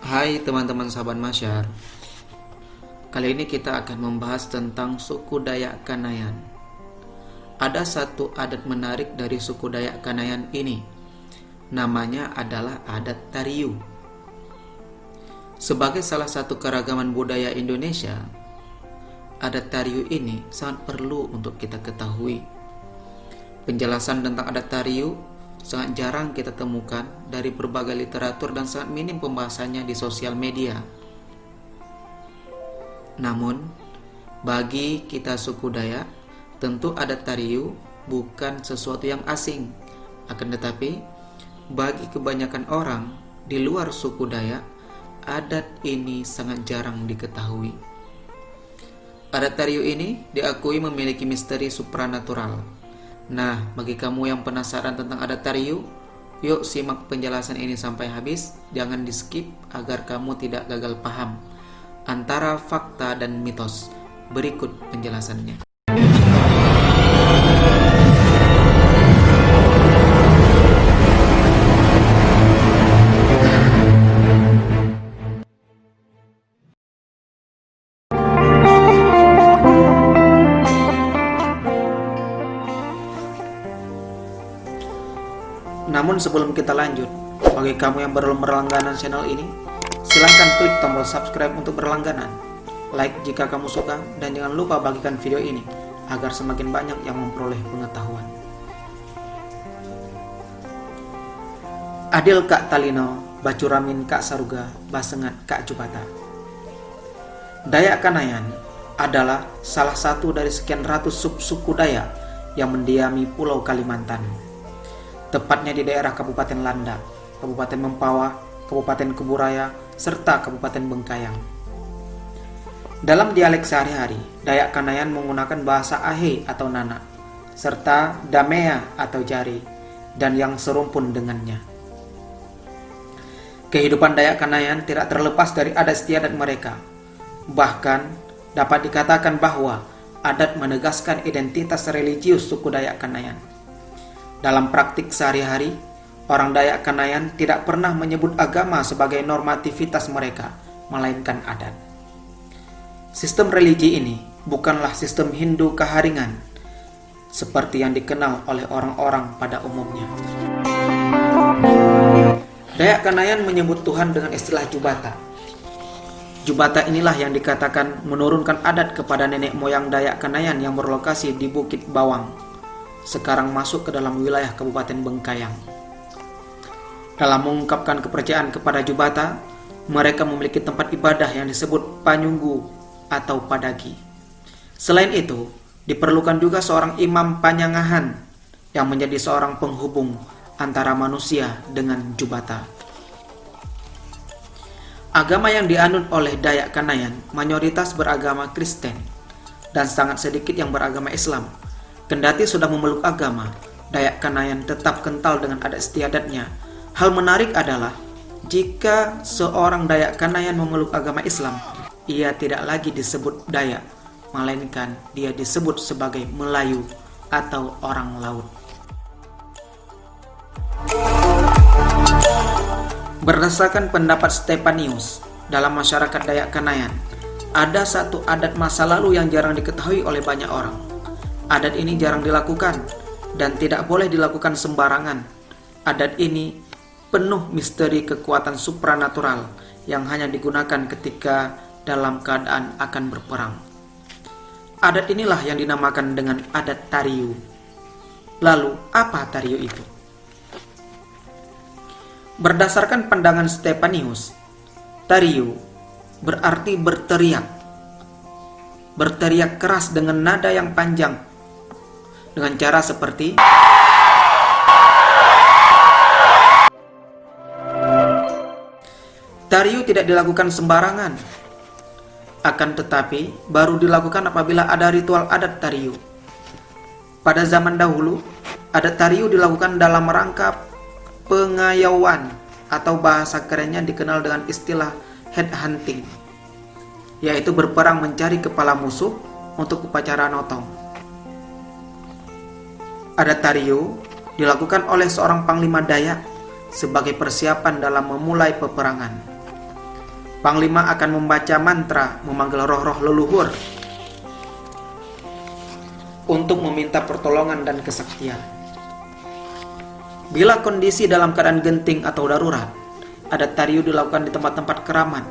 Hai teman-teman sahabat Masyar. Kali ini kita akan membahas tentang suku Dayak Kanayan. Ada satu adat menarik dari suku Dayak Kanayan ini. Namanya adalah adat Tariu. Sebagai salah satu keragaman budaya Indonesia, adat Tariu ini sangat perlu untuk kita ketahui. Penjelasan tentang adat Tariu sangat jarang kita temukan dari berbagai literatur dan sangat minim pembahasannya di sosial media. Namun, bagi kita suku Dayak, tentu adat Tariu bukan sesuatu yang asing. Akan tetapi, bagi kebanyakan orang di luar suku Dayak, adat ini sangat jarang diketahui. Adat Tariu ini diakui memiliki misteri supranatural. Nah, bagi kamu yang penasaran tentang adat Tariu, yuk simak penjelasan ini sampai habis. Jangan di skip agar kamu tidak gagal paham antara fakta dan mitos. Berikut penjelasannya. Namun sebelum kita lanjut, bagi kamu yang belum berlangganan channel ini, silahkan klik tombol subscribe untuk berlangganan, like jika kamu suka, dan jangan lupa bagikan video ini agar semakin banyak yang memperoleh pengetahuan. Adil Kak Talino, Bacuramin Kak Saruga, Basengat Kak Jubata. Dayak Kanayan adalah salah satu dari sekian ratus sub-suku Dayak yang mendiami Pulau Kalimantan. Tepatnya di daerah Kabupaten Landak, Kabupaten Mempawah, Kabupaten Kuburaya, serta Kabupaten Bengkayang. Dalam dialek sehari-hari, Dayak Kanayan menggunakan bahasa Ahe atau Nana, serta Damea atau Jari, dan yang serumpun dengannya. Kehidupan Dayak Kanayan tidak terlepas dari adat istiadat mereka. Bahkan, dapat dikatakan bahwa adat menegaskan identitas religius suku Dayak Kanayan. Dalam praktik sehari-hari, orang Dayak Kanayan tidak pernah menyebut agama sebagai normativitas mereka, melainkan adat. Sistem religi ini bukanlah sistem Hindu keharingan, seperti yang dikenal oleh orang-orang pada umumnya. Dayak Kanayan menyebut Tuhan dengan istilah Jubata. Jubata inilah yang dikatakan menurunkan adat kepada nenek moyang Dayak Kanayan yang berlokasi di Bukit Bawang, sekarang masuk ke dalam wilayah Kabupaten Bengkayang. Dalam mengungkapkan kepercayaan kepada Jubata, mereka memiliki tempat ibadah yang disebut Panyunggu atau Padagi. Selain itu, diperlukan juga seorang imam Panyangahan yang menjadi seorang penghubung antara manusia dengan Jubata. Agama yang dianut oleh Dayak Kanayan mayoritas beragama Kristen dan sangat sedikit yang beragama Islam. Kendati sudah memeluk agama, Dayak Kanayan tetap kental dengan adat istiadatnya. Hal menarik adalah, jika seorang Dayak Kanayan memeluk agama Islam, ia tidak lagi disebut Dayak, melainkan dia disebut sebagai Melayu atau orang laut. Berdasarkan pendapat Stepanius, dalam masyarakat Dayak Kanayan, ada satu adat masa lalu yang jarang diketahui oleh banyak orang. Adat ini jarang dilakukan dan tidak boleh dilakukan sembarangan. Adat ini penuh misteri kekuatan supranatural yang hanya digunakan ketika dalam keadaan akan berperang. Adat inilah yang dinamakan dengan adat Tariu. Lalu, apa Tariu itu? Berdasarkan pandangan Stepanius, Tariu berarti berteriak. Berteriak keras dengan nada yang panjang, dengan cara seperti Tariu tidak dilakukan sembarangan, akan tetapi baru dilakukan apabila ada ritual adat Tariu. Pada zaman dahulu, adat Tariu dilakukan dalam rangka pengayauan atau bahasa kerennya dikenal dengan istilah headhunting, yaitu berperang mencari kepala musuh untuk upacara notong. Adat Tariu dilakukan oleh seorang panglima Dayak sebagai persiapan dalam memulai peperangan. Panglima akan membaca mantra memanggil roh-roh leluhur untuk meminta pertolongan dan kesaktian. Bila kondisi dalam keadaan genting atau darurat, adat tariu dilakukan di tempat-tempat keramat,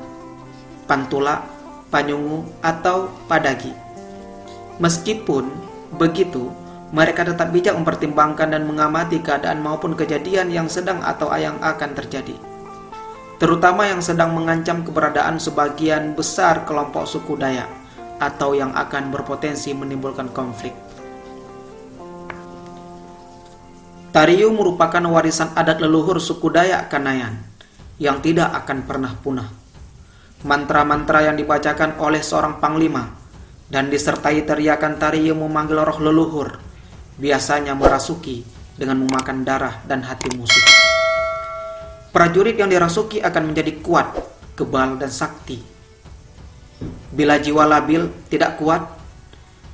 pantula, panyungu, atau padagi. Meskipun begitu, mereka tetap bijak mempertimbangkan dan mengamati keadaan maupun kejadian yang sedang atau yang akan terjadi, terutama yang sedang mengancam keberadaan sebagian besar kelompok suku Dayak atau yang akan berpotensi menimbulkan konflik. Tariu merupakan warisan adat leluhur suku Dayak Kanayan yang tidak akan pernah punah. Mantra-mantra yang dibacakan oleh seorang panglima dan disertai teriakan tariu memanggil roh leluhur biasanya merasuki dengan memakan darah dan hati musuh. Prajurit yang dirasuki akan menjadi kuat, kebal, dan sakti. Bila jiwa labil tidak kuat,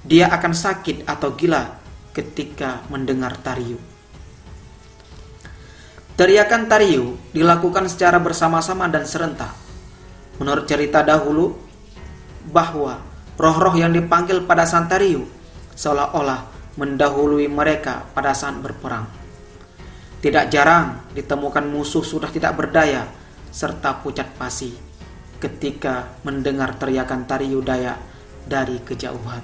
dia akan sakit atau gila ketika mendengar tariu. Teriakan tariu dilakukan secara bersama-sama dan serentak. Menurut cerita dahulu, bahwa roh-roh yang dipanggil pada saat tariu seolah-olah mendahului mereka pada saat berperang. Tidak jarang ditemukan musuh sudah tidak berdaya serta pucat pasi ketika mendengar teriakan tariu Dayak dari kejauhan.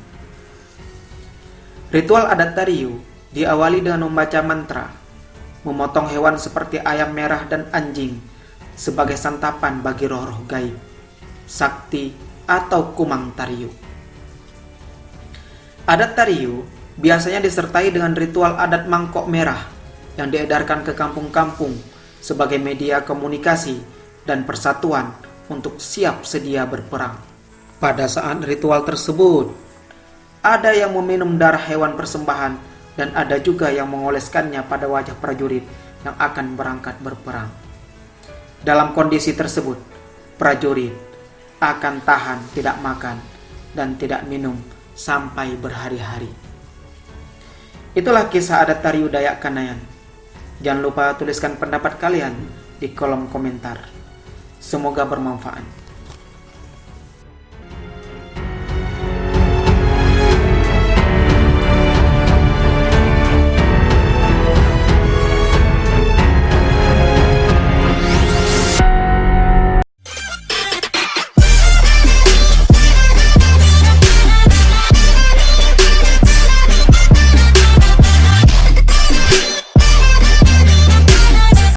Ritual adat tariu diawali dengan membaca mantra, memotong hewan seperti ayam merah dan anjing sebagai santapan bagi roh-roh gaib, sakti, atau kumang tariu. Adat tariu biasanya disertai dengan ritual adat mangkok merah yang diedarkan ke kampung-kampung sebagai media komunikasi dan persatuan untuk siap sedia berperang. Pada saat ritual tersebut, ada yang meminum darah hewan persembahan dan ada juga yang mengoleskannya pada wajah prajurit yang akan berangkat berperang. Dalam kondisi tersebut, prajurit akan tahan tidak makan dan tidak minum sampai berhari-hari. Itulah kisah adat tariu Dayak Kanayan. Jangan lupa tuliskan pendapat kalian di kolom komentar. Semoga bermanfaat.